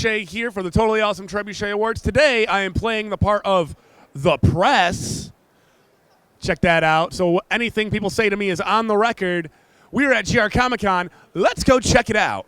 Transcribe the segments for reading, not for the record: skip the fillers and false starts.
Trebuchet here for the Totally Awesome Trebuchet Awards. Today, I am playing the part of the press. Check that out. So anything people say to me is on the record. We are at GR Comic-Con. Let's go check it out.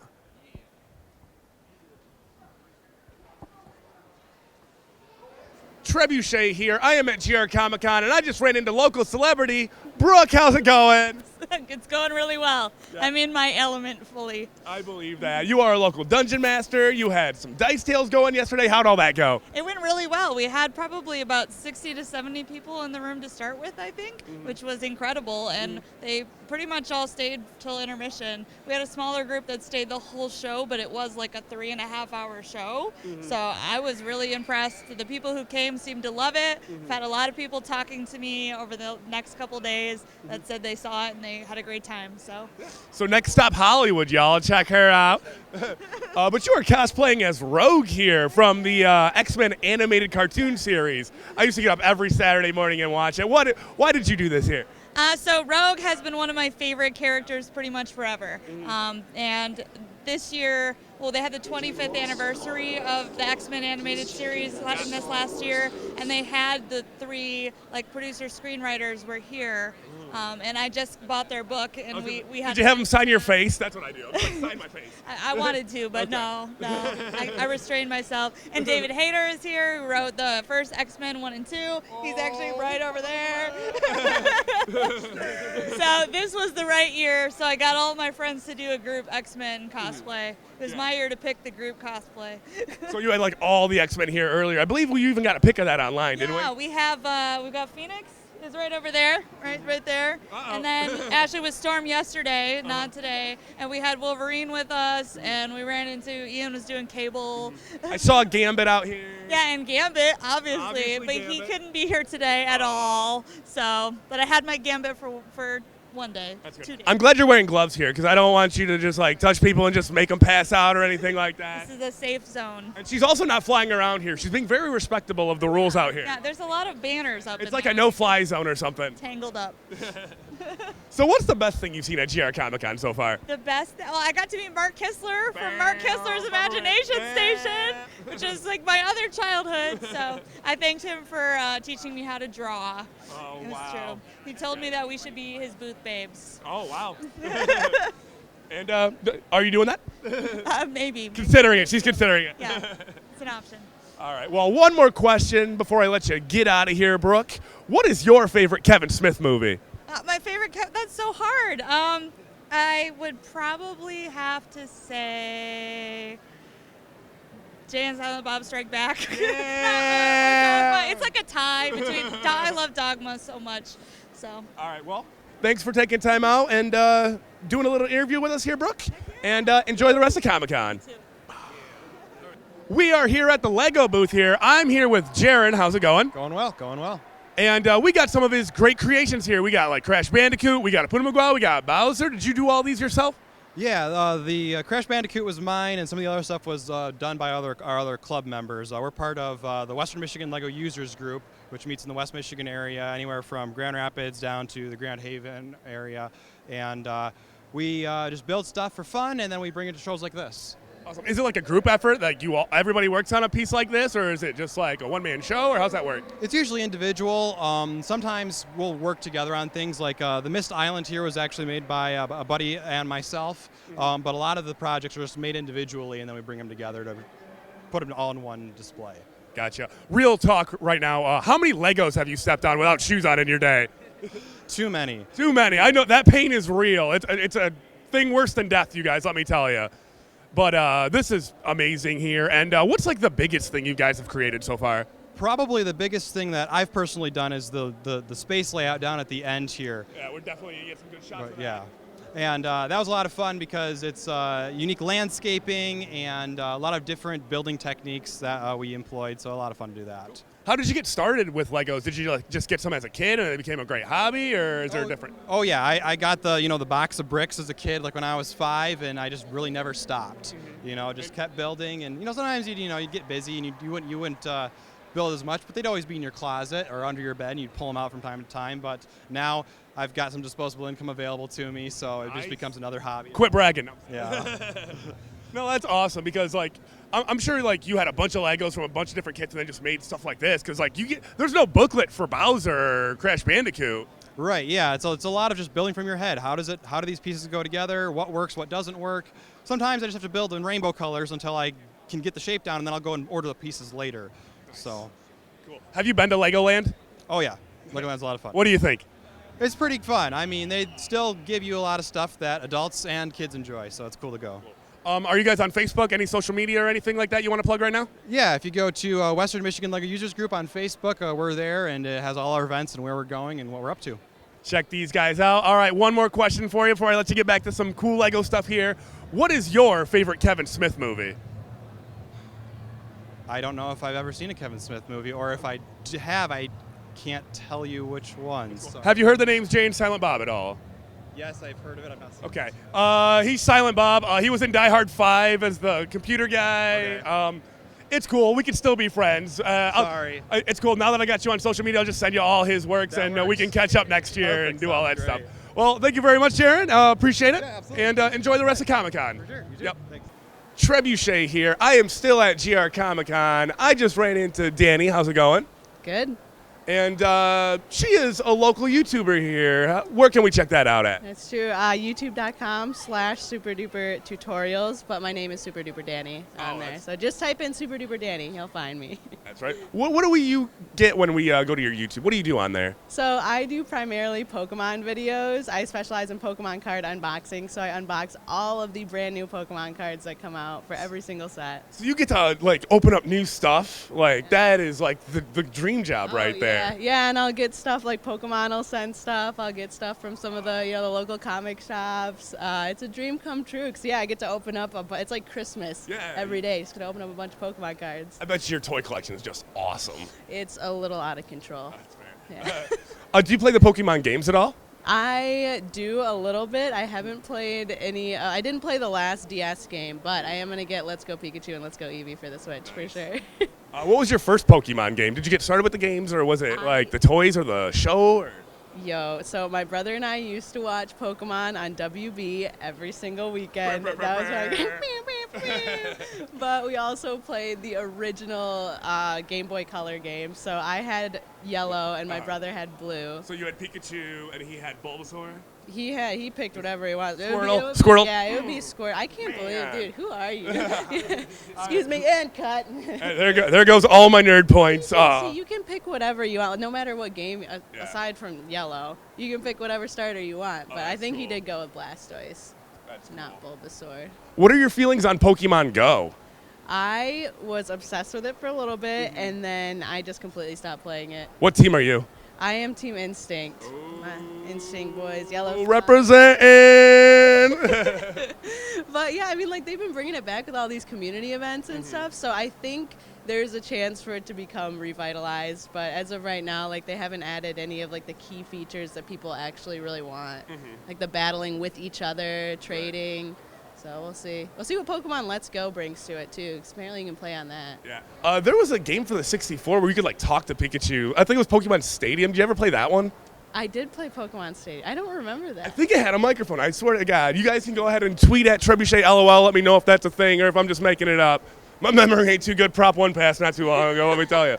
Trebuchet here. I am at GR Comic-Con, and I just ran into local celebrity. Brooke, how's it going? It's going really well. Yeah. I'm in my element fully. I believe that. You are a local dungeon master. You had some dice tales going yesterday. How'd all that go? It went really well. We had probably about 60 to 70 people in the room to start with, I think, which was incredible. And they pretty much all stayed till intermission. We had a smaller group that stayed the whole show, but it was like a 3.5-hour show. So I was really impressed. The people who came seemed to love it. I've had a lot of people talking to me over the next couple days that said they saw it and they had a great time. So next stop Hollywood, y'all. Check her out. But you are cosplaying as Rogue here from the X-Men animated cartoon series. I used to get up every Saturday morning and watch it. Why did you do this here? So Rogue has been one of my favorite characters pretty much forever. And this year, well, they had the 25th anniversary of the X-Men animated series happened this last year, and they had the 3 producer screenwriters were here. And I just bought their book, and we had. Did you have them sign your face? That's what I do. Sign my face. I wanted to, but no. I restrained myself. And David Hayter is here, who wrote the first X-Men 1 and 2. He's actually right over there. So this was the right year. So I got all my friends to do a group X-Men cosplay. It was my year to pick the group cosplay. So you had all the X-Men here earlier. I believe we even got a pic of that online, didn't we? Yeah, we have. We've got Phoenix. Is right over there, right there. And then Ashley was Storm yesterday, not today. And we had Wolverine with us, and we ran into Ian was doing Cable. I saw Gambit out here. Yeah, and Gambit, obviously but Gambit. He couldn't be here today at all. So, but I had my Gambit for one day, That's good. 2 days. I'm glad you're wearing gloves here because I don't want you to just touch people and just make them pass out or anything like that. This is a safe zone. And she's also not flying around here. She's being very respectable of the rules out here. Yeah, there's a lot of banners up. It's like a no-fly zone or something. Tangled up. So what's the best thing you've seen at GR Comic-Con so far? The best, well, I got to meet Mark Kistler from Mark Kistler's Imagination Station, which is my other childhood. So I thanked him for teaching me how to draw. Oh, it was wow. True. He told me that we should be his booth babes. Oh, wow. And are you doing that? Maybe. Considering it. She's considering it. Yeah, it's an option. All right. Well, one more question before I let you get out of here, Brooke. What is your favorite Kevin Smith movie? My favorite, that's so hard. I would probably have to say Jay and Silent Bob Strike Back. Yeah. It's like a tie between, I love Dogma so much. So. All right. Well, thanks for taking time out and doing a little interview with us here, Brooke. And enjoy the rest of Comic-Con. We are here at the Lego booth here. I'm here with Jaron. How's it going? Going well, going well. And we got some of his great creations here. We got Crash Bandicoot, we got a Punamagua, we got Bowser. Did you do all these yourself? Yeah, the Crash Bandicoot was mine, and some of the other stuff was done by our other club members. We're part of the Western Michigan Lego Users Group, which meets in the West Michigan area, anywhere from Grand Rapids down to the Grand Haven area. And we just build stuff for fun, and then we bring it to shows like this. Awesome. Is it like a group effort that everybody works on a piece like this, or is it just like a one-man show, or how's that work? It's usually individual. Sometimes we'll work together on things like the Mist Island here was actually made by a buddy and myself, but a lot of the projects are just made individually, and then we bring them together to put them all in one display. Gotcha. Real talk right now. How many Legos have you stepped on without shoes on in your day? Too many. Too many. I know that pain is real. It's a thing worse than death, you guys, let me tell you. But this is amazing here. And what's the biggest thing you guys have created so far? Probably the biggest thing that I've personally done is the space layout down at the end here. Yeah, we're definitely going to get some good shots of that. Yeah. And that was a lot of fun because it's unique landscaping and a lot of different building techniques that we employed, so a lot of fun to do that. How did you get started with Legos? Did you just get some as a kid and it became a great hobby, or is there a different? Oh yeah, I got the box of bricks as a kid, when I was 5, and I just really never stopped. Just kept building, and sometimes you'd get busy and you wouldn't build as much, but they'd always be in your closet or under your bed, and you'd pull them out from time to time. But now I've got some disposable income available to me, so it just becomes another hobby. Quit bragging. Yeah. No, that's awesome because like I'm sure like you had a bunch of Legos from a bunch of different kits and then just made stuff like this because like there's no booklet for Bowser or Crash Bandicoot. Right, yeah, it's a lot of just building from your head. How do these pieces go together? What works, what doesn't work? Sometimes I just have to build in rainbow colors until I can get the shape down, and then I'll go and order the pieces later. So, Cool. Have you been to Legoland? oh yeah, Legoland's a lot of fun. What do you think? It's pretty fun. I mean, they still give you a lot of stuff that adults and kids enjoy, so it's cool to go. Are you guys on Facebook? Any social media or anything like that you want to plug right now? Yeah, if you go to Western Michigan Lego Users Group on Facebook, we're there, and it has all our events and where we're going and what we're up to. Check these guys out. All right, one more question for you before I let you get back to some cool Lego stuff here. What is your favorite Kevin Smith movie? I don't know if I've ever seen a Kevin Smith movie, or if I have, I can't tell you which one. So. Have you heard the names Jay and Silent Bob at all? Yes, I've heard of it. I've not seen Okay. it. He's Silent Bob. He was in Die Hard 5 as the computer guy. Okay. It's cool. We can still be friends. Sorry. It's cool. Now that I got you on social media, I'll just send you all his works, That and we works. can catch up next year Perfect. and do all that Sounds stuff. great. Well, thank you very much, Jaron. Appreciate it. Yeah, absolutely. And enjoy the rest of Comic-Con. For sure. You too. Yep. Thanks. Trebuchet here. I am still at GR Comic-Con. I just ran into Danny. How's it going? Good. And she is a local YouTuber here. Where can we check that out at? That's true. YouTube.com/superduper tutorials, but my name is Super Duper Danny on there. So just type in Super Duper Danny, you'll find me. That's right. What do you get when we go to your YouTube? What do you do on there? So I do primarily Pokemon videos. I specialize in Pokemon card unboxing, so I unbox all of the brand new Pokemon cards that come out for every single set. So you get to like open up new stuff. Like that is like the dream job right there. Yeah, and I'll get stuff like Pokemon will send stuff. I'll get stuff from some of the the local comic shops. It's a dream come true because I get to open up it's like Christmas every day. Just gonna open up a bunch of Pokemon cards. I bet your toy collection is just awesome. It's a little out of control. That's fair. Yeah. Do you play the Pokemon games at all? I do a little bit. I haven't played any. I didn't play the last DS game, but I am gonna get Let's Go Pikachu and Let's Go Eevee for the Switch for sure. What was your first Pokemon game? Did you get started with the games, or was it like the toys or the show? Or? So my brother and I used to watch Pokemon on WB every single weekend. That was but we also played the original Game Boy Color game. So I had yellow and my brother had blue. So you had Pikachu and he had Bulbasaur? He picked whatever he wanted. Squirtle? Yeah, it would be Squirtle. I can't believe, dude. Who are you? Excuse me, and cut. There goes all my nerd points. See, you can pick whatever you want, no matter what game. Aside from yellow, you can pick whatever starter you want. But I think he did go with Blastoise, not Bulbasaur. What are your feelings on Pokemon Go? I was obsessed with it for a little bit, and then I just completely stopped playing it. What team are you? I am Team Instinct. Instinct boys, yellow. Representing. But yeah, I mean, like they've been bringing it back with all these community events and stuff. So I think there's a chance for it to become revitalized. But as of right now, like they haven't added any of like the key features that people actually really want, like the battling with each other, trading. So we'll see. We'll see what Pokemon Let's Go brings to it too. 'Cause apparently you can play on that. Yeah. There was a game for the 64 where you could like talk to Pikachu. I think it was Pokemon Stadium. Did you ever play that one? I did play Pokemon Stadium. I don't remember that. I think it had a microphone. I swear to God. You guys can go ahead and tweet at Trebuchet LOL. Let me know if that's a thing or if I'm just making it up. My memory ain't too good. Prop 1 pass not too long ago. Let me tell you.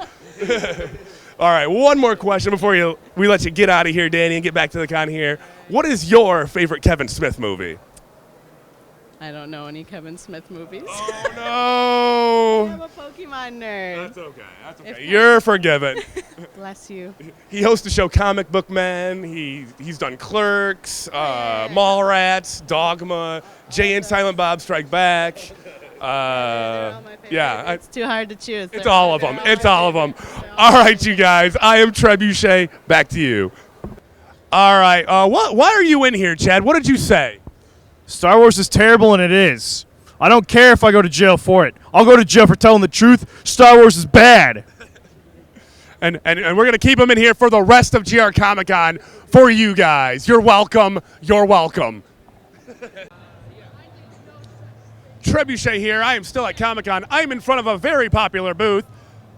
All right. One more question before we let you get out of here, Danny, and get back to the con here. What is your favorite Kevin Smith movie? I don't know any Kevin Smith movies. Oh, I'm a Pokemon nerd. That's okay. That's okay. You're forgiven. Bless you. He hosts the show Comic Book Man. He's done Clerks, Mallrats, Dogma, Jay and Silent Bob Strike Back. They're all my favorites. Yeah, It's too hard to choose. it's all of them. It's all of them. All right, you guys. I am Trebuchet. Back to you. All right. Why are you in here, Chad? What did you say? Star Wars is terrible, and it is. I don't care if I go to jail for it. I'll go to jail for telling the truth. Star Wars is bad. And we're going to keep him in here for the rest of GR Comic-Con for you guys. You're welcome. You're welcome. Trebuchet here. I am still at Comic-Con. I'm in front of a very popular booth.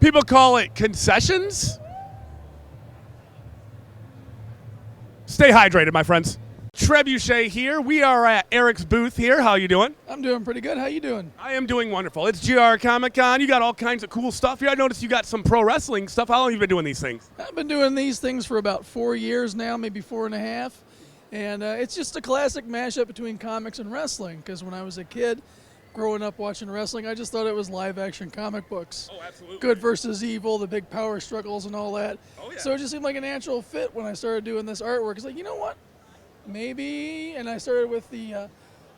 People call it concessions. Stay hydrated, my friends. Trebuchet here. We are at Eric's booth here. How you doing? I'm doing pretty good. How you doing? I am doing wonderful. It's GR Comic Con. You got all kinds of cool stuff here. I noticed you got some pro wrestling stuff. How long have you been doing these things? I've been doing these things for about 4 years now, maybe 4.5. And it's just a classic mashup between comics and wrestling, because when I was a kid growing up watching wrestling, I just thought it was live-action comic books. Oh, absolutely. Good versus evil, the big power struggles and all that. Oh, yeah. So it just seemed like a natural fit when I started doing this artwork. It's like, you know what? Maybe, and I started with the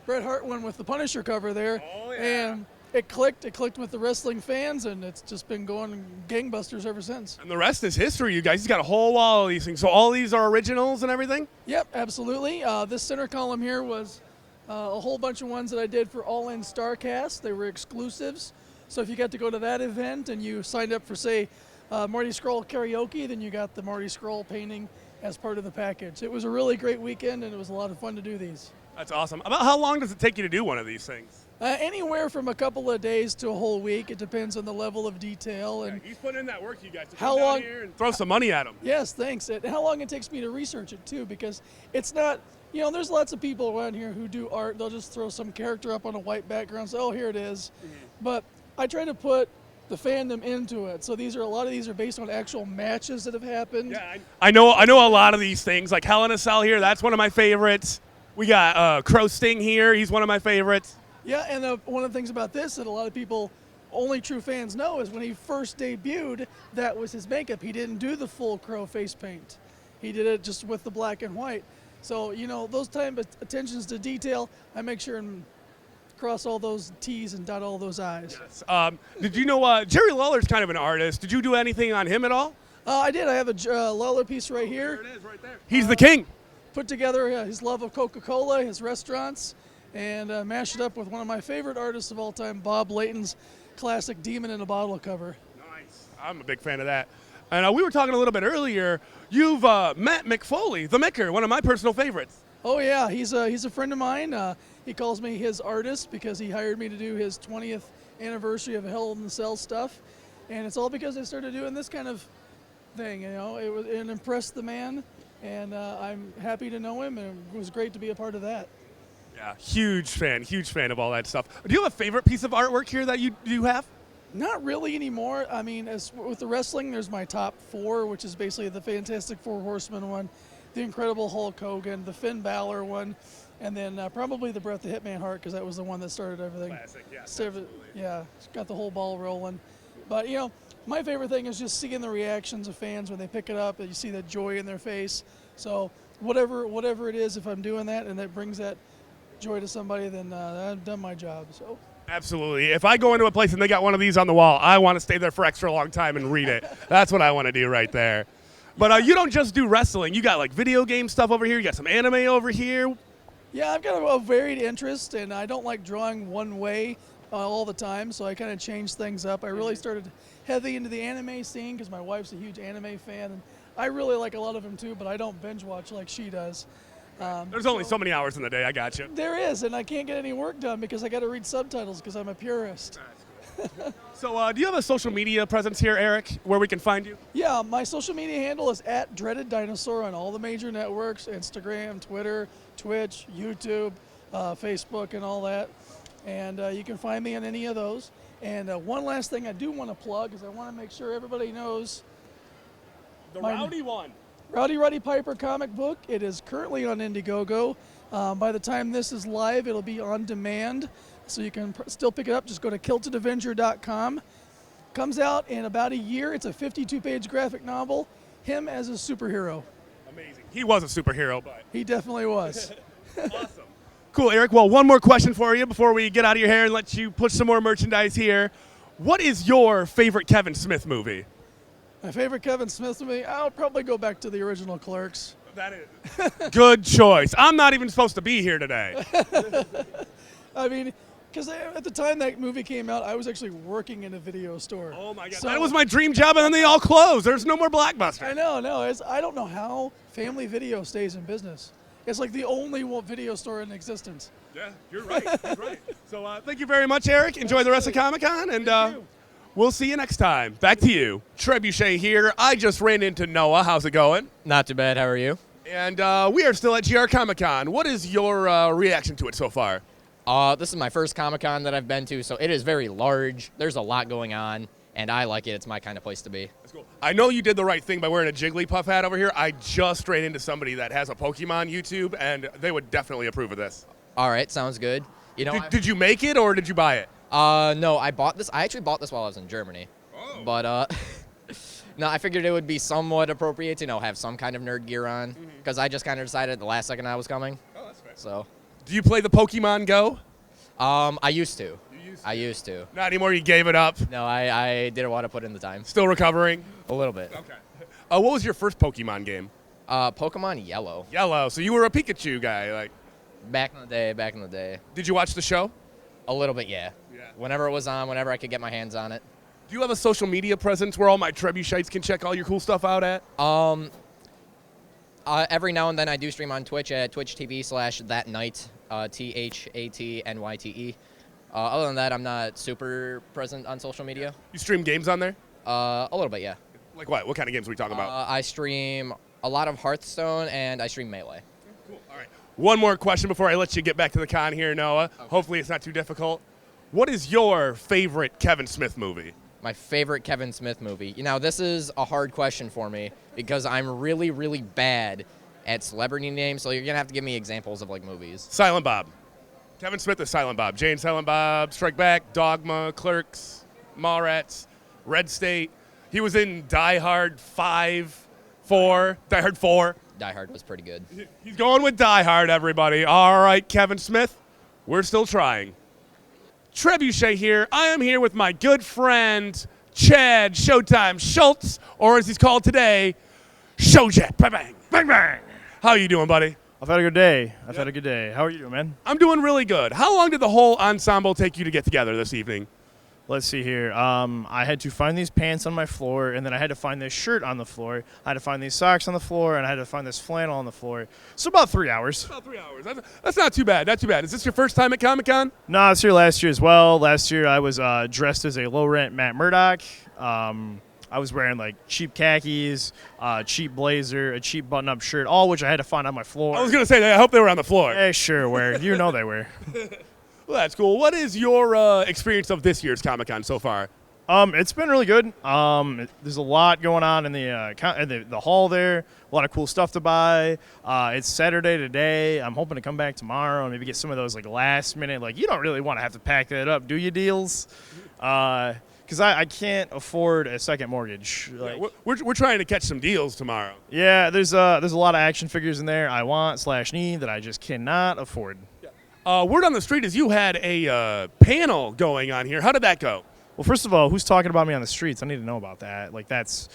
Bret Hart one with the Punisher cover there. Oh, yeah. And it clicked with the wrestling fans, and it's just been going gangbusters ever since. And the rest is history, you guys. He's got a whole wall of these things. So all these are originals and everything? Yep, absolutely. This center column here was a whole bunch of ones that I did for All In Starcast. They were exclusives. So if you got to go to that event and you signed up for, say, Marty Scurll karaoke, then you got the Marty Scurll painting as part of the package. It was a really great weekend, and it was a lot of fun to do these. That's awesome. About how long does it take you to do one of these things? Anywhere from a couple of days to a whole week. It depends on the level of detail. And He's putting in that work, you guys. To How come down long- here and throw some money at him. Yes, thanks. And how long it takes me to research it, too, because it's not, there's lots of people around here who do art. They'll just throw some character up on a white background, say, oh, here it is. But I try to put the fandom into it. So a lot of these are based on actual matches that have happened. Yeah, I know a lot of these things. Like Hell in a Cell here, that's one of my favorites. We got Crow Sting here. He's one of my favorites. Yeah, and one of the things about this that a lot of people, only true fans know, is when he first debuted, that was his makeup. He didn't do the full Crow face paint. He did it just with the black and white. So, those type of attentions to detail, I make sure and cross all those T's and dot all those I's. Yes. Did you know Jerry Lawler's kind of an artist? Did you do anything on him at all? I did. I have a Lawler piece right here. There it is, right there. He's the king. Put together his love of Coca-Cola, his restaurants, and mashed it up with one of my favorite artists of all time, Bob Layton's classic Demon in a Bottle cover. Nice. I'm a big fan of that. And we were talking a little bit earlier. You've met Mick Foley, the Micker, one of my personal favorites. Oh yeah, he's a friend of mine. He calls me his artist because he hired me to do his 20th anniversary of Hell in the Cell stuff, and it's all because I started doing this kind of thing. It impressed the man, and I'm happy to know him, and it was great to be a part of that. Yeah, huge fan of all that stuff. Do you have a favorite piece of artwork here that you have? Not really anymore. I mean, as with the wrestling, there's my top 4, which is basically the Fantastic Four Horsemen one, the Incredible Hulk Hogan, the Finn Balor one, and then probably the Bret the Hitman Hart, because that was the one that started everything. Classic, yes, Yeah, it's got the whole ball rolling. But, my favorite thing is just seeing the reactions of fans when they pick it up, and you see that joy in their face. So whatever it is, if I'm doing that and that brings that joy to somebody, then I've done my job. So. Absolutely. If I go into a place and they got one of these on the wall, I want to stay there for extra long time and read it. That's what I want to do right there. But you don't just do wrestling. You got like video game stuff over here. You got some anime over here. Yeah, I've got a varied interest, and I don't like drawing one way all the time, so I kind of changed things up. I really started heavy into the anime scene because my wife's a huge anime fan, and I really like a lot of them too, but I don't binge watch like she does. There's only so many hours in the day. I got you. There is, and I can't get any work done because I got to read subtitles because I'm a purist. So do you have a social media presence here, Eric, where we can find you? Yeah, my social media handle is @DreadedDinosaur on all the major networks, Instagram, Twitter, Twitch, YouTube, Facebook, and all that. And you can find me on any of those. And one last thing I do want to plug is I want to make sure everybody knows The Rowdy one. Rowdy Roddy Piper comic book. It is currently on Indiegogo. By the time this is live, it'll be on demand, so you can still pick it up. Just go to kiltedavenger.com. Comes out in about a year. It's a 52-page graphic novel. Him as a superhero. Amazing. He was a superhero, but He definitely was. awesome. Cool, Eric. Well, one more question for you before we get out of your hair and let you push some more merchandise here. What is your favorite Kevin Smith movie? My favorite Kevin Smith movie, I'll probably go back to the original Clerks. That is. Good choice. I'm not even supposed to be here today. I mean, because at the time that movie came out, I was actually working in a video store. Oh, my God. So- That was my dream job, and then they all closed. There's no more Blockbuster. I know. I don't know how Family Video stays in business. It's like the only video store in existence. Yeah, you're right. You're right. So thank you very much, Eric. Enjoy the rest of Comic-Con, and we'll see you next time. Back to you. Trebuchet here. I just ran into Noah. How's it going? Not too bad. How are you? And we are still at GR Comic Con. What is your reaction to it so far? This is my first Comic-Con that I've been to, so it is very large. There's a lot going on, and I like it. It's my kind of place to be. That's cool. I know you did the right thing by wearing a Jigglypuff hat over here. I just ran into somebody that has a Pokemon YouTube, and they would definitely approve of this. All right, sounds good. You know, Did you make it, or did you buy it? no, I bought this. I actually bought this while I was in Germany. Oh. But no, I figured it would be somewhat appropriate to have some kind of nerd gear on, because I just kind of decided the last second I was coming. Oh, that's fair. So, Do you play the Pokemon Go? I used to. I used to. Not anymore. You gave it up. No, I didn't want to put in the time. Still recovering. A little bit. Okay. What was your first Pokemon game? Pokemon Yellow. Yellow. So you were a Pikachu guy, like. Back in the day. Did you watch the show? A little bit, yeah. Yeah. Whenever it was on, whenever I could get my hands on it. Do you have a social media presence where all my Trebuchets can check all your cool stuff out at? Every now and then I do stream on Twitch at twitch.tv/thatnight, THATNYTE. Other than that, I'm not super present on social media. You stream games on there? A little bit, yeah. Like what? What kind of games are we talking about? I stream a lot of Hearthstone, and I stream Melee. Cool. All right. One more question before I let you get back to the con here, Noah. Okay. Hopefully it's not too difficult. What is your favorite Kevin Smith movie? My favorite Kevin Smith movie. This is a hard question for me because I'm really, really bad at celebrity names, so you're going to have to give me examples of, movies. Silent Bob. Kevin Smith is Silent Bob. Jane Silent Bob, Strike Back, Dogma, Clerks, Mallrats, Red State. He was in Die Hard 5, 4, Die Hard 4. Die Hard was pretty good. He's going with Die Hard, everybody. All right, Kevin Smith, we're still trying. Trebuchet here. I am here with my good friend, Chad Showtime Schultz, or as he's called today, Showjet. Bang, bang. Bang, bang. How you doing, buddy? I've had a good day. I've had a good day. How are you doing, man? I'm doing really good. How long did the whole ensemble take you to get together this evening? Let's see here. I had to find these pants on my floor, and then I had to find this shirt on the floor. I had to find these socks on the floor, and I had to find this flannel on the floor. So about 3 hours. About 3 hours. That's not too bad. Not too bad. Is this your first time at Comic-Con? No, I was here last year as well. Last year I was dressed as a low-rent Matt Murdock. I was wearing cheap khakis, cheap blazer, a cheap button-up shirt, all which I had to find on my floor. I was going to say, I hope they were on the floor. They sure were. You know they were. Well, that's cool. What is your experience of this year's Comic-Con so far? It's been really good. There's a lot going on in the hall there. A lot of cool stuff to buy. It's Saturday today. I'm hoping to come back tomorrow and maybe get some of those last minute. You don't really want to have to pack that up, do you? Deals. Because I can't afford a second mortgage. We're trying to catch some deals tomorrow. Yeah, there's a lot of action figures in there I want / need that I just cannot afford. Word on the street is you had a panel going on here. How did that go? Well, first of all, who's talking about me on the streets? I need to know about that. That's,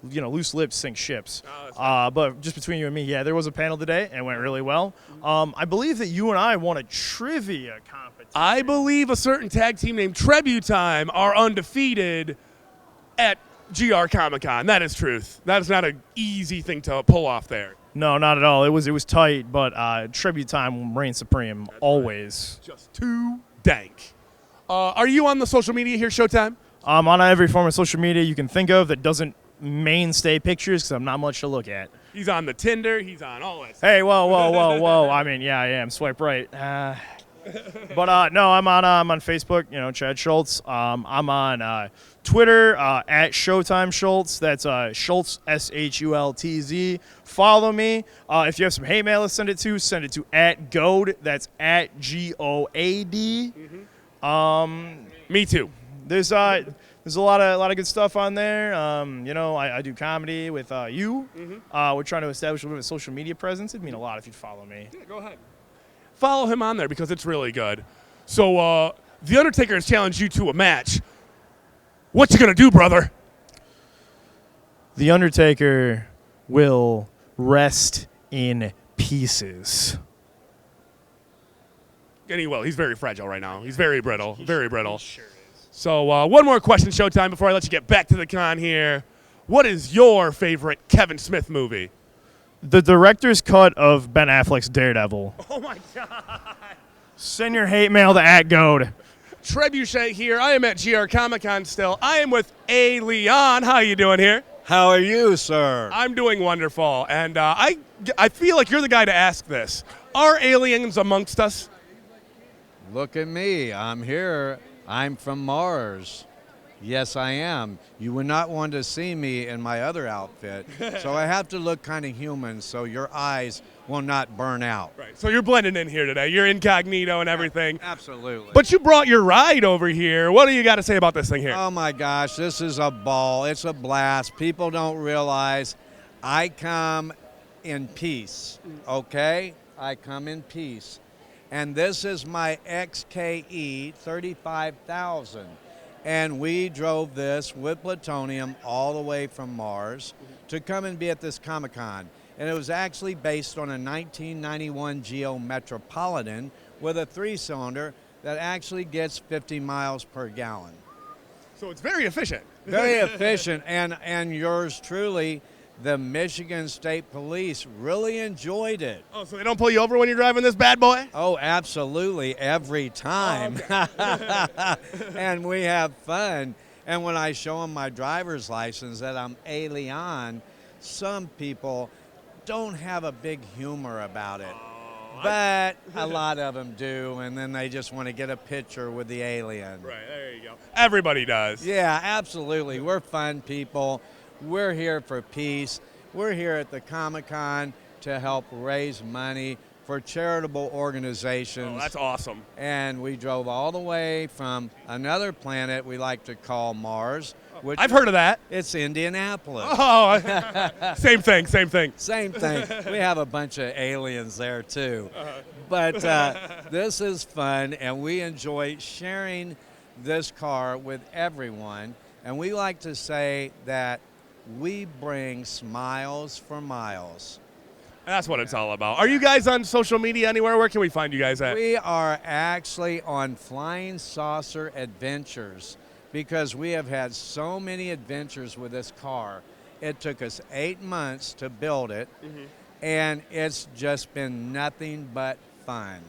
loose lips sink ships. But just between you and me, yeah, there was a panel today and it went really well. I believe that you and I won a trivia competition. I believe a certain tag team named Trebuchet are undefeated at GR Comic Con. That is truth. That is not an easy thing to pull off there. No, not at all. It was tight, but Trebuchet reigns supreme. That's always. Right. Just too dank. Are you on the social media here, Showtime? I'm on every form of social media you can think of that doesn't mainstay pictures because I'm not much to look at. He's on the Tinder. He's on all that stuff. Hey, whoa. I mean, yeah, I am. Swipe right. But no, I'm on Facebook, Chad Schultz. I'm on Twitter at Showtime Schultz. That's Schultz, SHULTZ. Follow me. If you have some hate mail to send it to @Goad. That's @GOAD. Me too. There's a lot of good stuff on there. I do comedy with you. We're trying to establish a little bit of social media presence. It'd mean a lot if you'd follow me. Yeah, go ahead. Follow him on there because it's really good. So The Undertaker has challenged you to a match. What you gonna do, brother? The Undertaker will rest in pieces. And he will. He's very fragile right now. He's very brittle. Very brittle. He sure is. So one more question, Showtime, before I let you get back to the con here. What is your favorite Kevin Smith movie? The director's cut of Ben Affleck's Daredevil. Oh, my God. Send your hate mail to @Goad. Trebuchet here. I am at GR Comic Con still. I am with A. Leon. How you doing here? How are you, sir? I'm doing wonderful, and I feel like you're the guy to ask this. Are aliens amongst us? Look at me. I'm here. I'm from Mars. Yes, I am. You would not want to see me in my other outfit, so I have to look kind of human so your eyes will not burn out. Right. So you're blending in here today. You're incognito and everything. Absolutely. But you brought your ride over here. What do you got to say about this thing here? Oh my gosh, this is a ball. It's a blast. People don't realize I come in peace, okay? I come in peace. And this is my XKE 35,000. And we drove this with plutonium all the way from Mars to come and be at this Comic-Con. And it was actually based on a 1991 Geo Metropolitan with a 3-cylinder that actually gets 50 miles per gallon. So it's very efficient. Very efficient, and yours truly, the Michigan State Police really enjoyed it. Oh, so they don't pull you over when you're driving this bad boy? Oh, absolutely, every time. Oh, okay. And we have fun. And when I show them my driver's license that I'm alien, some people don't have a big humor about it. But a lot of them do, and then they just want to get a picture with the alien. Right, there you go. Everybody does. Yeah, absolutely. We're fun people. We're here for peace. We're here at the Comic-Con to help raise money for charitable organizations. Oh, that's awesome. And we drove all the way from another planet we like to call Mars. Which I've heard of that. It's Indianapolis. Oh, same thing. Same thing. We have a bunch of aliens there, too. But this is fun, and we enjoy sharing this car with everyone. And we like to say that we bring smiles for miles. That's what it's all about. Are you guys on social media anywhere? Where can we find you guys at? We are actually on Flying Saucer Adventures because we have had so many adventures with this car. It took us 8 months to build it, and it's just been nothing but fun.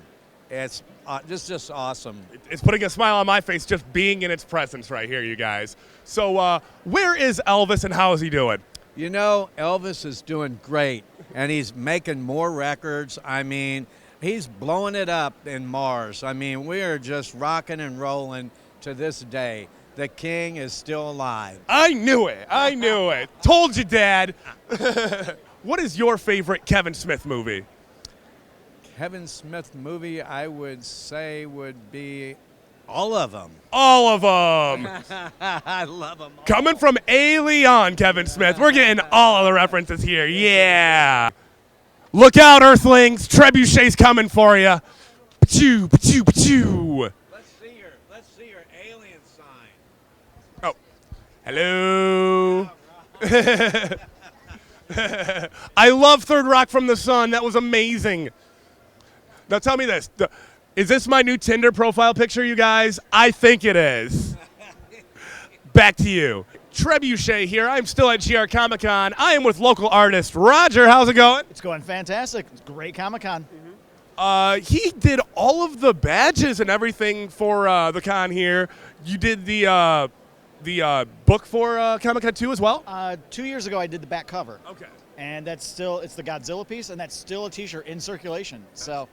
It's just awesome. It's putting a smile on my face just being in its presence right here, you guys. So where is Elvis and how is he doing? You know, Elvis is doing great, and he's making more records. I mean, he's blowing it up in Mars. I mean, we are just rocking and rolling to this day. The king is still alive. I knew it. Told you, Dad. What is your favorite Kevin Smith movie? Kevin Smith movie, I would say, would be all of them. All of them. I love them all. Coming from Alien, Kevin Smith. We're getting all of the references here. Yeah. Look out, Earthlings. Trebuchet's coming for you. Pachoo, pachoo, pachoo. Let's see your alien sign. Oh. Hello. I love Third Rock from the Sun. That was amazing. Now tell me this. Is this my new Tinder profile picture, you guys? I think it is. Back to you. Trebuchet here. I'm still at GR Comic-Con. I am with local artist Roger. How's it going? It's going fantastic. It's great Comic-Con. He did all of the badges and everything for the con here. You did the book for Comic-Con 2 as well? 2 years ago, I did the back cover. Okay. And it's the Godzilla piece, and that's still a T-shirt in circulation. So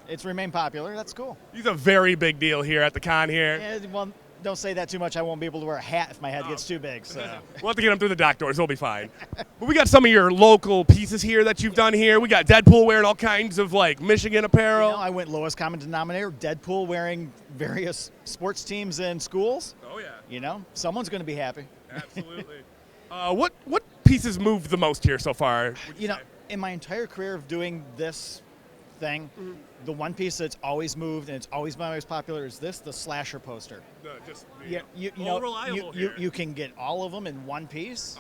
it's remained popular. That's cool. He's a very big deal here at the con here. Yeah, well, don't say that too much. I won't be able to wear a hat if my head gets too big. So We'll have to get him through the dock doors. He'll be fine. But we got some of your local pieces here that you've done here. We got Deadpool wearing all kinds of, like, Michigan apparel. I went lowest common denominator. Deadpool wearing various sports teams and schools. Oh, yeah. Someone's going to be happy. Absolutely. What pieces moved the most here so far? In my entire career of doing this thing, the one piece that's always moved and it's always been always popular is the slasher poster. Reliable here. You can get all of them in one piece.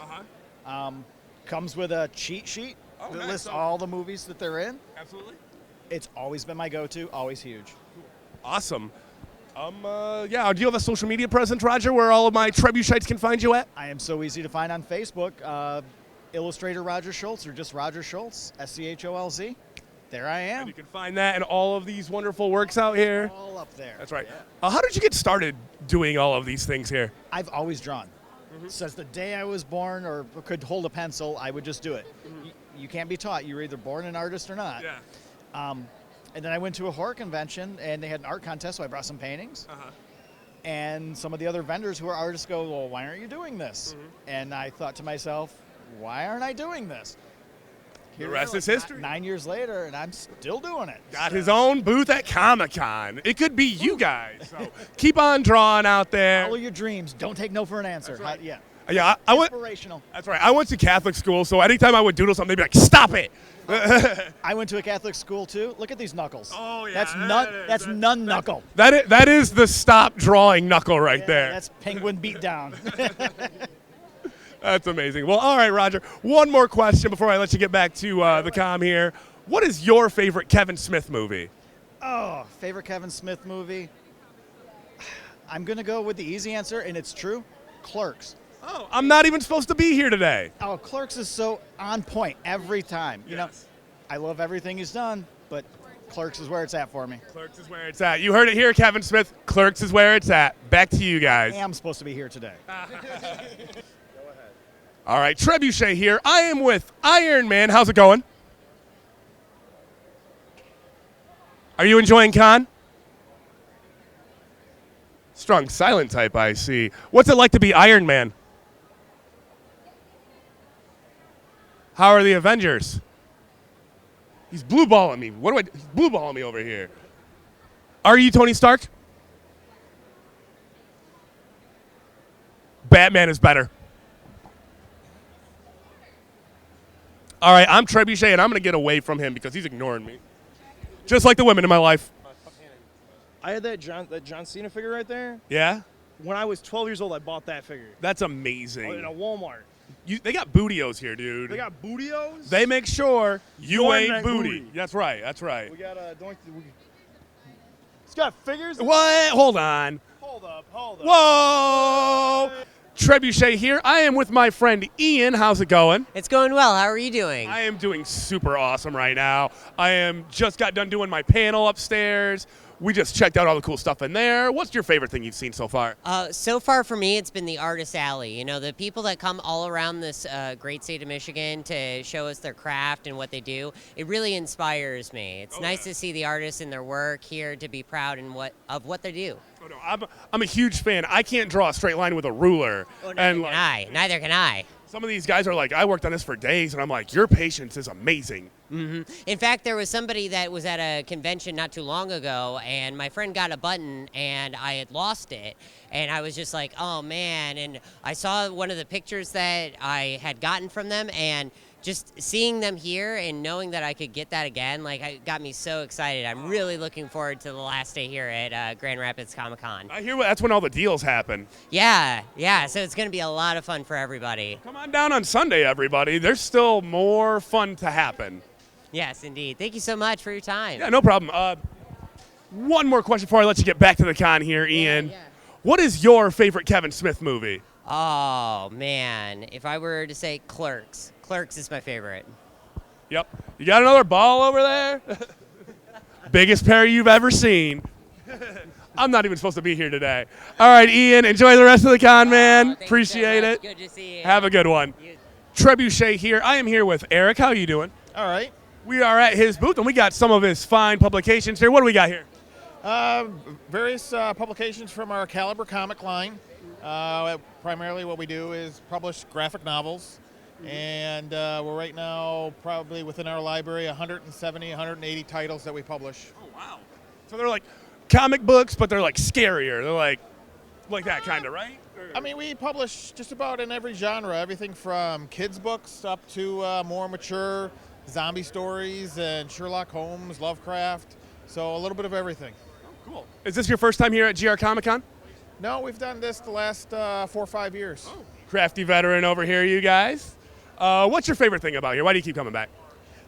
Comes with a cheat sheet that lists all the movies that they're in. Absolutely. It's always been my go-to, always huge. Awesome. Do you have a social media presence, Roger, where all of my Trebuchets can find you at? I am so easy to find on Facebook. Illustrator Roger Schultz or just Roger Schultz, SCHOLZ. There I am. And you can find that in all of these wonderful works out here. All up there. That's right. How did you get started doing all of these things here? I've always drawn. Says the day I was born or could hold a pencil, I would just do it. You can't be taught. You're either born an artist or not. Yeah. And then I went to a horror convention, and they had an art contest, so I brought some paintings. And some of the other vendors who are artists go, well, why aren't you doing this? And I thought to myself, why aren't I doing this? The rest is history. 9 years later, and I'm still doing it. Got his own booth at Comic-Con. It could be you guys. So keep on drawing out there. Follow your dreams. Don't take no for an answer. right. Yeah. Yeah, I went. Inspirational. That's right. I went to Catholic school, so anytime I would doodle something, they'd be like, "Stop it!" I went to a Catholic school too. Look at these knuckles. Oh, yeah. That's nun knuckle. That is the stop drawing knuckle right Yeah, there. That's penguin beat down. That's amazing. Well, all right, Roger. One more question before I let you get back to the comm here. What is your favorite Kevin Smith movie? Oh, favorite Kevin Smith movie? I'm going to go with the easy answer, and it's true. Clerks. Oh, I'm not even supposed to be here today. Oh, Clerks is so on point every time. You know, Yes. I love everything he's done, but Clerks is where it's at for me. Clerks is where it's at. You heard it here, Kevin Smith. Clerks is where it's at. Back to you guys. I am supposed to be here today. All right, Trebuchet here. I am with Iron Man. How's it going? Are you enjoying con? Strong silent type, I see. What's it like to be Iron Man? How are the Avengers? He's blue balling me. He's blue balling me over here. Are you Tony Stark? Batman is better. All right, I'm Trebuchet, and I'm going to get away from him because he's ignoring me. Just like the women in my life. I had that John Cena figure right there. Yeah? When I was 12 years old, I bought that figure. That's amazing. In a Walmart. They got bootios here, dude. They got bootios. They make sure you Jordan ain't ain't booty. booty. That's right. That's right. We got it's got figures. What? Hold on. Hold up. Whoa! Trebuchet here. I am with my friend Ian. How's it going? It's going well. How are you doing? I am doing super awesome right now. I am just got done doing my panel upstairs. We just checked out all the cool stuff in there. What's your favorite thing you've seen so far? So far for me, it's been the Artist Alley. You know, the people that come all around this great state of Michigan to show us their craft and what they do, it really inspires me. It's nice to see the artists and their work here, to be proud of what they do. Oh, no, I'm a huge fan. I can't draw a straight line with a ruler. Neither can I. Some of these guys are like, I worked on this for days, and I'm like, your patience is amazing. In fact, there was somebody that was at a convention not too long ago, and my friend got a button, and I had lost it. And I was just like, oh, man. And I saw one of the pictures that I had gotten from them, and just seeing them here and knowing that I could get that again, it got me so excited. I'm really looking forward to the last day here at Grand Rapids Comic-Con. I hear that's when all the deals happen. Yeah. So it's going to be a lot of fun for everybody. Come on down on Sunday, everybody. There's still more fun to happen. Yes, indeed. Thank you so much for your time. Yeah, no problem. One more question before I let you get back to the con here, Ian. Yeah. What is your favorite Kevin Smith movie? Oh, man. If I were to say Clerks. Clerks is my favorite. Yep. You got another ball over there? Biggest pair you've ever seen. I'm not even supposed to be here today. All right, Ian, enjoy the rest of the con, man. Appreciate it. Good to see you. Have a good one. Trebuchet here. I am here with Eric. How are you doing? All right. We are at his booth, and we got some of his fine publications here. What do we got here? Various publications from our Caliber comic line. Primarily what we do is publish graphic novels. And we're right now probably within our library 170, 180 titles that we publish. Oh, wow. So they're like comic books, but they're like scarier. They're like that kind of, right? I mean, we publish just about in every genre, everything from kids' books up to more mature zombie stories and Sherlock Holmes, Lovecraft. So a little bit of everything. Oh, cool. Is this your first time here at GR Comic-Con? No, we've done this the last 4 or 5 years. Oh. Crafty veteran over here, you guys. What's your favorite thing about here? Why do you keep coming back?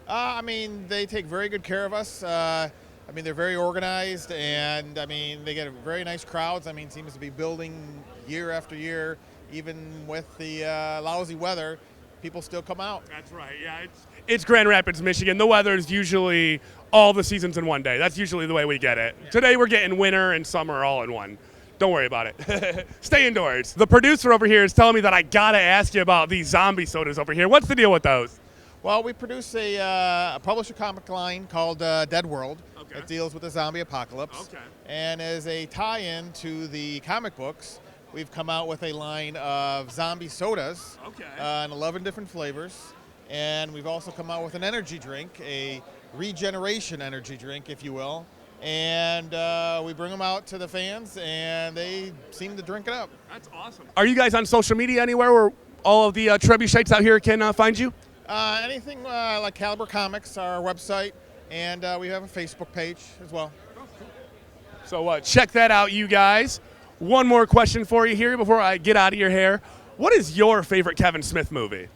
I mean, they take very good care of us. I mean, they're very organized, and I mean, they get very nice crowds. I mean, seems to be building year after year, even with the lousy weather. People still come out. That's right. Yeah, it's Grand Rapids, Michigan. The weather is usually all the seasons in one day. That's usually the way we get it. Yeah. Today we're getting winter and summer all in one. Don't worry about it. Stay indoors. The producer over here is telling me that I gotta ask you about these zombie sodas over here. What's the deal with those? Well, we produce a publisher comic line called Dead World that deals with the zombie apocalypse. Okay. And as a tie-in to the comic books, we've come out with a line of zombie sodas in 11 different flavors. And we've also come out with an energy drink, a regeneration energy drink, if you will. And we bring them out to the fans, and they seem to drink it up. That's awesome. Are you guys on social media anywhere where all of the Trebuchets out here can find you? Anything like Caliber Comics, our website, and we have a Facebook page as well. So check that out, you guys. One more question for you here before I get out of your hair. What is your favorite Kevin Smith movie?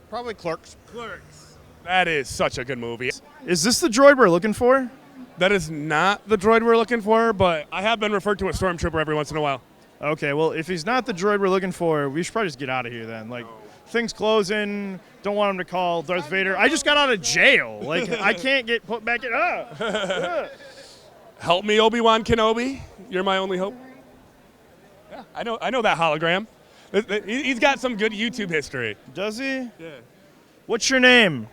Probably Clerks. Clerks. That is such a good movie. Is this the droid we're looking for? That is not the droid we're looking for, but I have been referred to a stormtrooper every once in a while. Okay, well, if he's not the droid we're looking for, we should probably just get out of here then. Like, things closing, don't want him to call Darth Vader. I just got out of jail. Like, I can't get put back in. Help me, Obi-Wan Kenobi. You're my only hope. Yeah, I know that hologram. He's got some good YouTube history. Does he? Yeah. What's your name?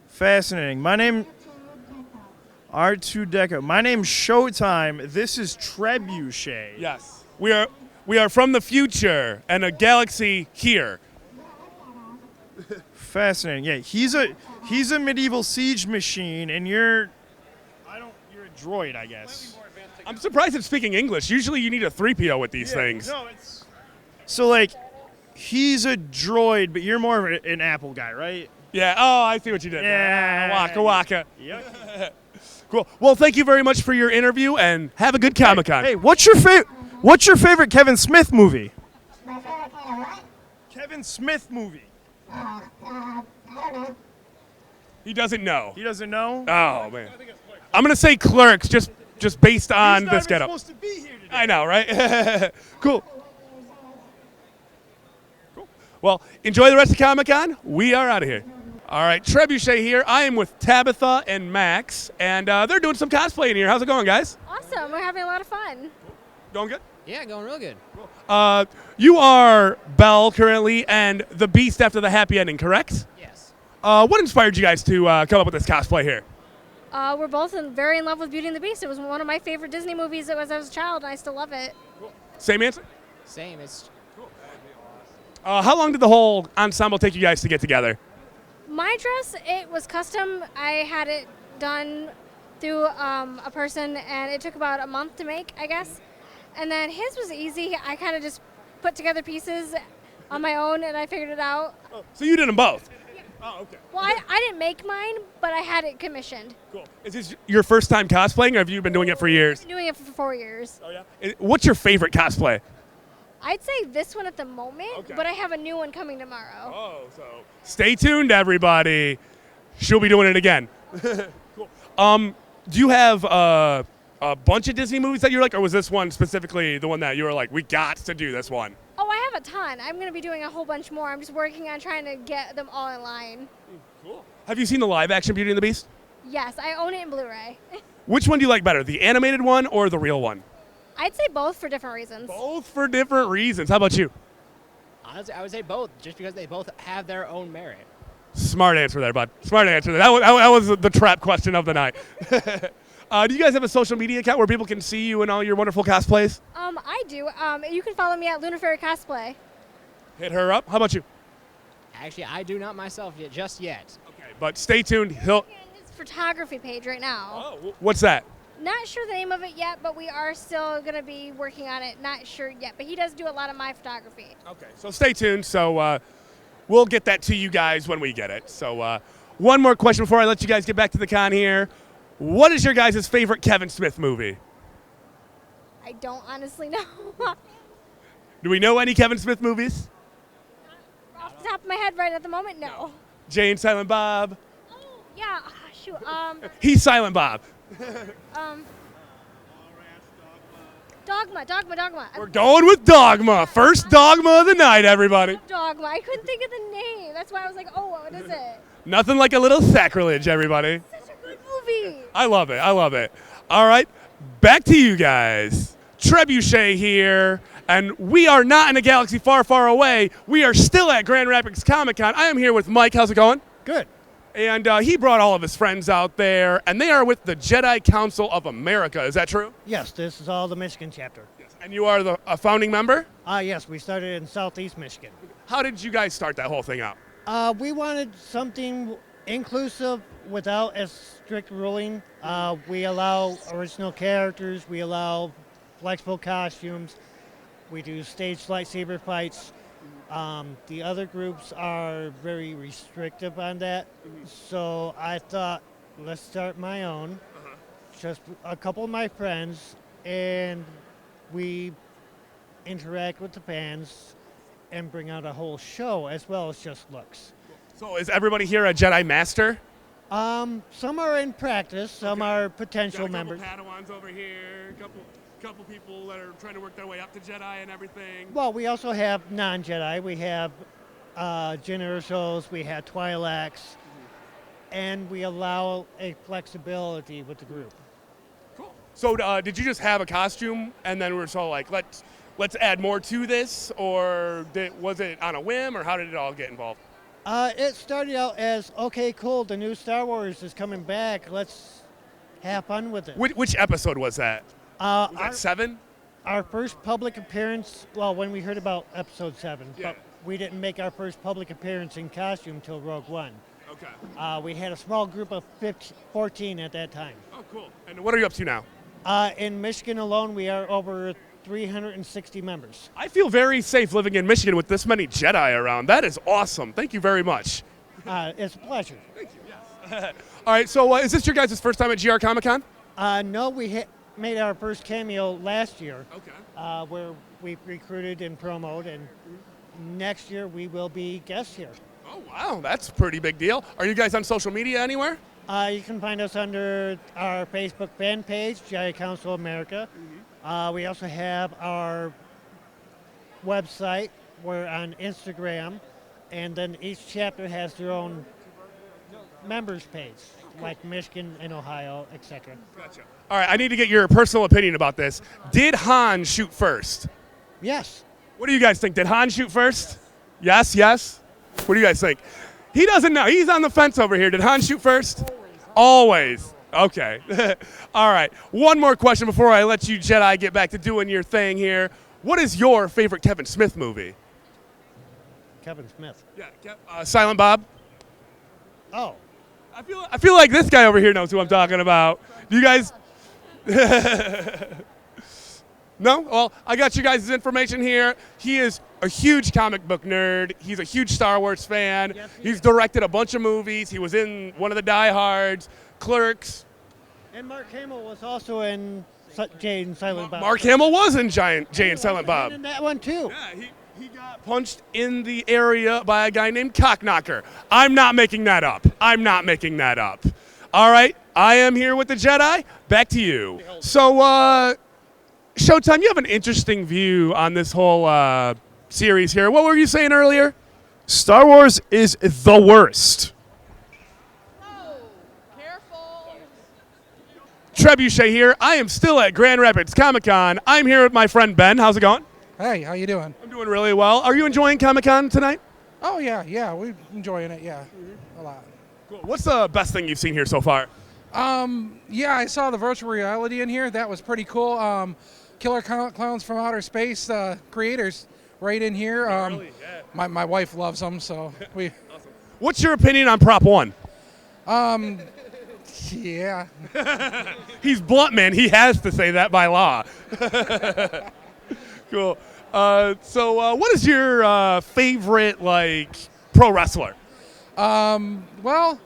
Fascinating. My name R2 Deco. My name's Showtime. This is Trebuchet. Yes. We are from the future and a galaxy here. Fascinating. Yeah, he's a medieval siege machine, and you're a droid, I guess. I'm surprised it's speaking English. Usually you need a 3PO with these things. No, it's so like he's a droid, but you're more of an Apple guy, right? Yeah. Oh, I see what you did. Yeah. Waka waka. Yep. Cool. Well, thank you very much for your interview, and have a good Comic-Con. Hey, what's your favorite Kevin Smith movie? My favorite kind of what? Kevin Smith movie. I don't know. He doesn't know. He doesn't know. Oh man. I'm gonna say Clerks just based on He's not this even getup. supposed to be here today. I know, right? Cool. Well, enjoy the rest of Comic-Con. We are out of here. All right, Trebuchet here. I am with Tabitha and Max, and they're doing some cosplay in here. How's it going, guys? Awesome. We're having a lot of fun. Going good? Yeah, going real good. You are Belle currently, and the Beast after the happy ending, correct? Yes. What inspired you guys to come up with this cosplay here? We're both very in love with Beauty and the Beast. It was one of my favorite Disney movies as I was a child, and I still love it. Same answer? Same. It's How long did the whole ensemble take you guys to get together? My dress, it was custom. I had it done through a person, and it took about a month to make, I guess. And then his was easy. I kind of just put together pieces on my own, and I figured it out. So you did them both? Oh, okay. Well, I didn't make mine, but I had it commissioned. Cool. Is this your first time cosplaying, or have you been doing it for years? I've been doing it for 4 years. Oh, yeah? What's your favorite cosplay? I'd say this one at the moment, Okay. but I have a new one coming tomorrow. Oh, so stay tuned, everybody. She'll be doing it again. Cool. Do you have a bunch of Disney movies that you're like, or was this one specifically the one that you were like, we got to do this one? Oh, I have a ton. I'm going to be doing a whole bunch more. I'm just working on trying to get them all in line. Cool. Have you seen the live-action Beauty and the Beast? Yes, I own it in Blu-ray. Which one do you like better, the animated one or the real one? I'd say both for different reasons. Both for different reasons. How about you? Honestly, I would say both, just because they both have their own merit. Smart answer there, bud. Smart answer there. That was the trap question of the night. Do you guys have a social media account where people can see you and all your wonderful cosplays? I do. You can follow me at Lunar Fairy Cosplay. Hit her up. How about you? Actually, I do not myself just yet. Okay, but stay tuned. He'll. His photography page right now. Oh, what's that? Not sure the name of it yet, but we are still going to be working on it. Not sure yet, but he does do a lot of my photography. Okay, so stay tuned. So we'll get that to you guys when we get it. So one more question before I let you guys get back to the con here. What is your guys' favorite Kevin Smith movie? I don't honestly know. Do we know any Kevin Smith movies? Off the top of my head right at the moment, no. Jane, Silent Bob. Oh, yeah. Shoot. He's Silent Bob. Dogma. We're going with Dogma. First Dogma of the night, everybody. Dogma. I couldn't think of the name. That's why I was like, oh, what is it? Nothing like a little sacrilege, everybody. Such a good movie. I love it. All right, back to you guys. Trebuchet here, and we are not in a galaxy far, far away. We are still at Grand Rapids Comic Con. I am here with Mike. How's it going? Good. And he brought all of his friends out there, and they are with the Jedi Council of America. Is that true? Yes, this is all the Michigan chapter. Yes. And you are a founding member? Yes, we started in Southeast Michigan. How did you guys start that whole thing out? We wanted something inclusive without a strict ruling. We allow original characters, we allow flexible costumes, we do staged lightsaber fights. The other groups are very restrictive on that, so I thought, let's start my own, just a couple of my friends, and we interact with the fans and bring out a whole show as well as just looks. So is everybody here a Jedi Master? Some are in practice, some are potential Got a couple members. Padawans over here, couple people that are trying to work their way up to Jedi and everything. Well, we also have non-Jedi. We have Jyn Ersos, we have Twi'leks, and we allow a flexibility with the group. Cool. So did you just have a costume and then we're so like, let's add more to this, or was it on a whim, or how did it all get involved? It started out as, okay, cool, the new Star Wars is coming back. Let's have fun with it. Which episode was that? Was that 7? Our first public appearance, well, when we heard about episode 7, Yeah. but we didn't make our first public appearance in costume till Rogue One. Okay. We had a small group of 14 at that time. Oh, cool. And what are you up to now? In Michigan alone, we are over 360 members. I feel very safe living in Michigan with this many Jedi around. That is awesome. Thank you very much. It's a pleasure. Thank you, yes. All right, so is this your guys' first time at GR Comic Con? No, we made our first cameo last year. Okay. Where we recruited and promoted, and next year we will be guests here. Oh, wow, that's a pretty big deal. Are you guys on social media anywhere? You can find us under our Facebook fan page, Jedi Council America. We also have our website. We're on Instagram, and then each chapter has their own members page, like Michigan and Ohio, etc. Gotcha. All right, I need to get your personal opinion about this. Did Han shoot first? Yes. What do you guys think? Did Han shoot first? Yes, yes? What do you guys think? He doesn't know. He's on the fence over here. Did Han shoot first? Always. Okay. All right. One more question before I let you Jedi get back to doing your thing here. What is your favorite Kevin Smith movie? Kevin Smith. Yeah, Silent Bob. Oh. I feel like this guy over here knows who I'm talking about. Do you guys? No? Well, I got you guys' information here. He is a huge comic book nerd. He's a huge Star Wars fan. Yes, He's directed a bunch of movies. He was in one of the Die Hards, Clerks. And Mark Hamill was also in Jay and Silent Bob. Mark Hamill was in Jay and Silent Bob. And in that one too. Yeah, he got punched in the area by a guy named Cockknocker. I'm not making that up. I'm not making that up. All right, I am here with the Jedi. Back to you. So, Showtime, you have an interesting view on this whole series here. What were you saying earlier? Star Wars is the worst. Trebuchet here. I am still at Grand Rapids Comic Con. I'm here with my friend Ben. How's it going? Hey, how you doing? I'm doing really well. Are you enjoying Comic Con tonight? Oh yeah, we're enjoying it. Yeah, a lot. Cool. What's the best thing you've seen here so far? Yeah, I saw the virtual reality in here. That was pretty cool. Killer Clowns from Outer Space creators right in here. Really? Yeah. My wife loves them, so we. Awesome. What's your opinion on Prop 1? Yeah. He's blunt, man. He has to say that by law. Cool. So what is your favorite, pro wrestler? Well,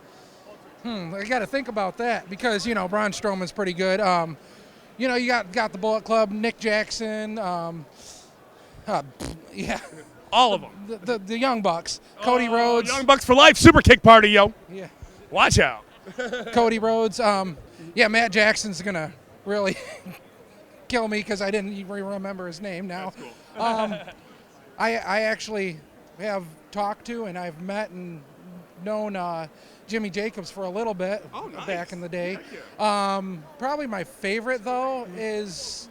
I got to think about that because, Braun Strowman's pretty good. You got the Bullet Club, Nick Jackson, yeah. All of them. The Young Bucks. Cody Rhodes. Young Bucks for life. Super kick party, yo. Yeah. Watch out. Cody Rhodes. Yeah, Matt Jackson's going to really kill me because I didn't even remember his name now. That's cool. I actually have talked to and I've met and known Jimmy Jacobs for a little bit back in the day. Probably my favorite, though, is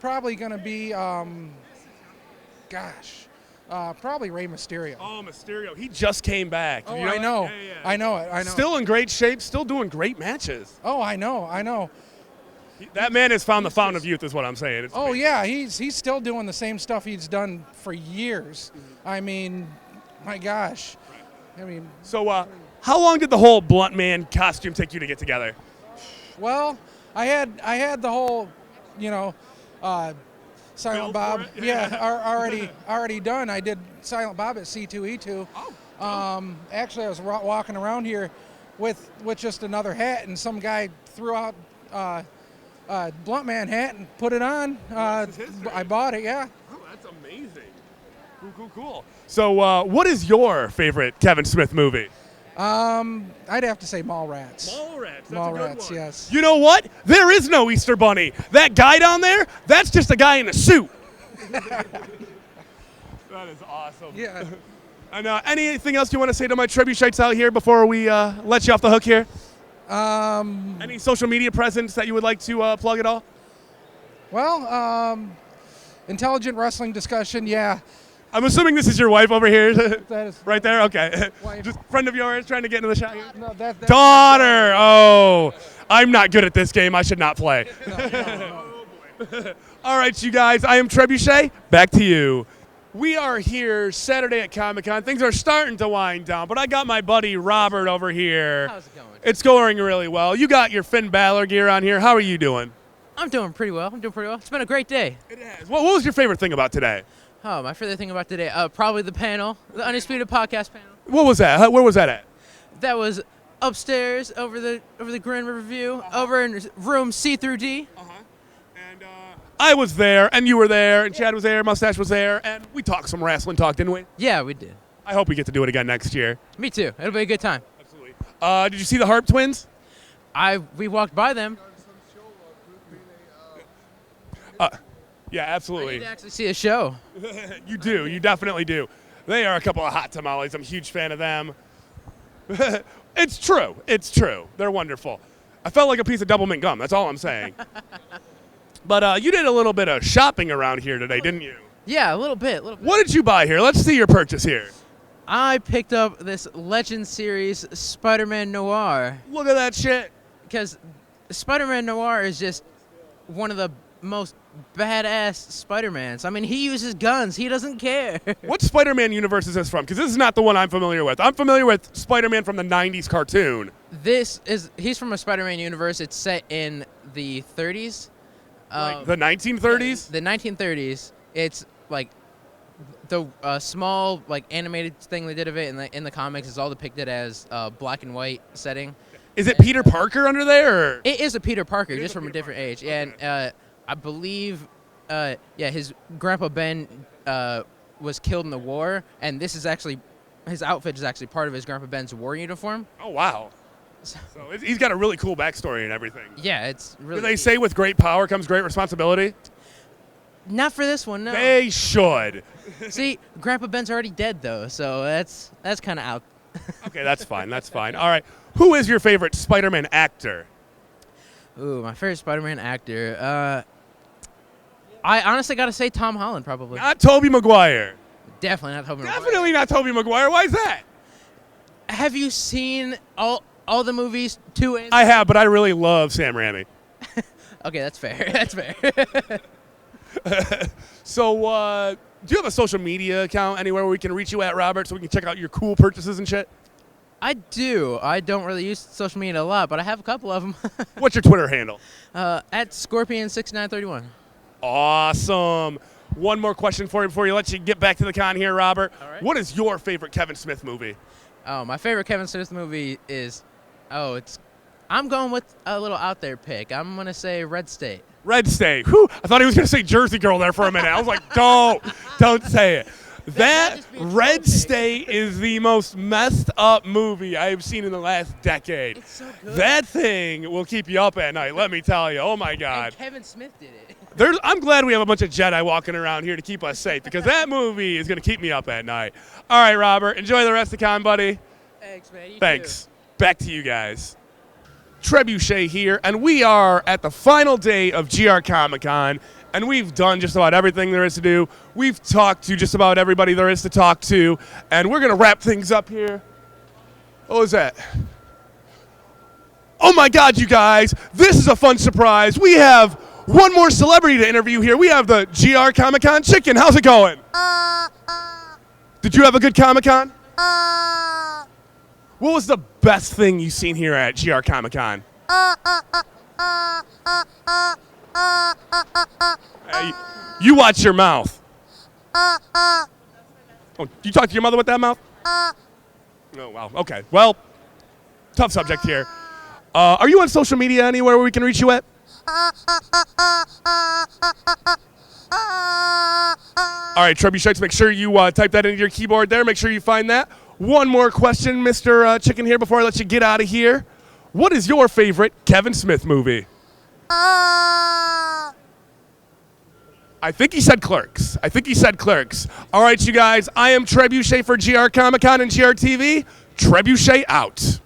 probably going to be, probably Rey Mysterio. Oh, Mysterio. He just came back. Oh, You know I know. that? Yeah, yeah. I know it. I know. Still in great shape, still doing great matches. Oh, I know. That man has found the fountain of youth, is what I'm saying. It's Oh yeah, he's still doing the same stuff he's done for years. I mean, my gosh. I mean, So, how long did the whole Blunt Man costume take you to get together? well, I had the whole, Silent Bob. for it? Yeah, already done. I did Silent Bob at C2E2. Actually, I was walking around here with just another hat, and some guy threw out Blunt Man hat and put it on. I bought it. Yeah. Oh, that's amazing. Cool. So, what is your favorite Kevin Smith movie? I'd have to say Mallrats. Mallrats. Mallrats, yes. You know what? There is no Easter Bunny. That guy down there, that's just a guy in a suit. That is awesome. Yeah. And anything else you want to say to my Trebuchets out here before we let you off the hook here? Any social media presence that you would like to plug at all? Well, Intelligent Wrestling Discussion, yeah. I'm assuming this is your wife over here. That is right there? Okay. Wife. Just friend of yours trying to get into the shot here? No, that's Daughter! Oh, I'm not good at this game. I should not play. All right, you guys. I am Trebuchet. Back to you. We are here Saturday at Comic-Con. Things are starting to wind down, but I got my buddy Robert over here. How's it going? It's going really well. You got your Finn Balor gear on here. How are you doing? I'm doing pretty well. It's been a great day. It has. What was your favorite thing about today? Oh, my favorite thing about today, probably the panel, the Undisputed Podcast panel. What was that? Where was that at? That was upstairs over the Grand River View, over in room C through D. I was there, and you were there, and Chad was there, Mustache was there, and we talked some wrestling talk, didn't we? Yeah, we did. I hope we get to do it again next year. Me too. It'll be a good time. Absolutely. Did you see the Harp twins? We walked by them. Yeah, absolutely. I need to actually see a show. You do. You definitely do. They are a couple of hot tamales. I'm a huge fan of them. It's true. It's true. They're wonderful. I felt like a piece of double mint gum. That's all I'm saying. But you did a little bit of shopping around here today, didn't you? Yeah, a little bit. What did you buy here? Let's see your purchase here. I picked up this Legend Series Spider-Man Noir. Look at that shit. Because Spider-Man Noir is just one of the most badass Spider-Mans. I mean, he uses guns. He doesn't care. What Spider-Man universe is this from? Because this is not the one I'm familiar with. I'm familiar with Spider-Man from the 90s cartoon. He's from a Spider-Man universe. It's set in the 30s. Like the 1930s? The 1930s. It's like the small like animated thing they did of it in the comics is all depicted as black and white setting. Is it Peter Parker under there? Or? It is a Peter Parker, just from a different age. Okay. And I believe, his grandpa Ben was killed in the war, and this is actually, his outfit is actually part of his grandpa Ben's war uniform. Oh, wow. So he's got a really cool backstory and everything. Yeah, it's really. Do they say with great power comes great responsibility? Not for this one, no. They should. See, Grandpa Ben's already dead, though, so that's kind of out. Okay, that's fine. That's fine. All right. Who is your favorite Spider-Man actor? Ooh, my favorite Spider-Man actor. I honestly got to say Tom Holland, probably. Not Tobey Maguire. Definitely not Tobey Maguire. Definitely not Tobey Maguire. Why is that? Have you seen all the movies 2 and 3? I have, but I really love Sam Raimi. Okay, that's fair. That's fair. So, do you have a social media account anywhere where we can reach you at, Robert, so we can check out your cool purchases and shit? I do. I don't really use social media a lot, but I have a couple of them. What's your Twitter handle? At Scorpion6931. Awesome. One more question for you before you let you get back to the con here, Robert. All right. What is your favorite Kevin Smith movie? Oh, my favorite Kevin Smith movie is, I'm going with a little out there pick. I'm going to say Red State. Red State. Whew, I thought he was going to say Jersey Girl there for a minute. I was like, don't say it. That Red State is the most messed up movie I have seen in the last decade. It's so good. That thing will keep you up at night, let me tell you. Oh, my God. And Kevin Smith did it. I'm glad we have a bunch of Jedi walking around here to keep us safe because that movie is going to keep me up at night. All right, Robert, enjoy the rest of the con, buddy. Thanks, man. You Thanks. Back to you guys. Trebuchet here, and we are at the final day of GR Comic-Con, and we've done just about everything there is to do. We've talked to just about everybody there is to talk to, and we're going to wrap things up here. What was that? Oh my God, you guys, this is a fun surprise. We have one more celebrity to interview here. We have the GR Comic-Con Chicken. How's it going? Did you have a good Comic-Con? What was the best thing you've seen here at GR Comic-Con? Hey, you watch your mouth. Oh, you talk to your mother with that mouth? Oh, wow. Okay. Well, tough subject here. Are you on social media anywhere where we can reach you at? All right, Trebuchet, make sure you type that into your keyboard there. Make sure you find that. One more question, Mr. Chicken here, before I let you get out of here. What is your favorite Kevin Smith movie? I think he said Clerks. All right, you guys, I am Trebuchet for GR Comic-Con and GR TV. Trebuchet out.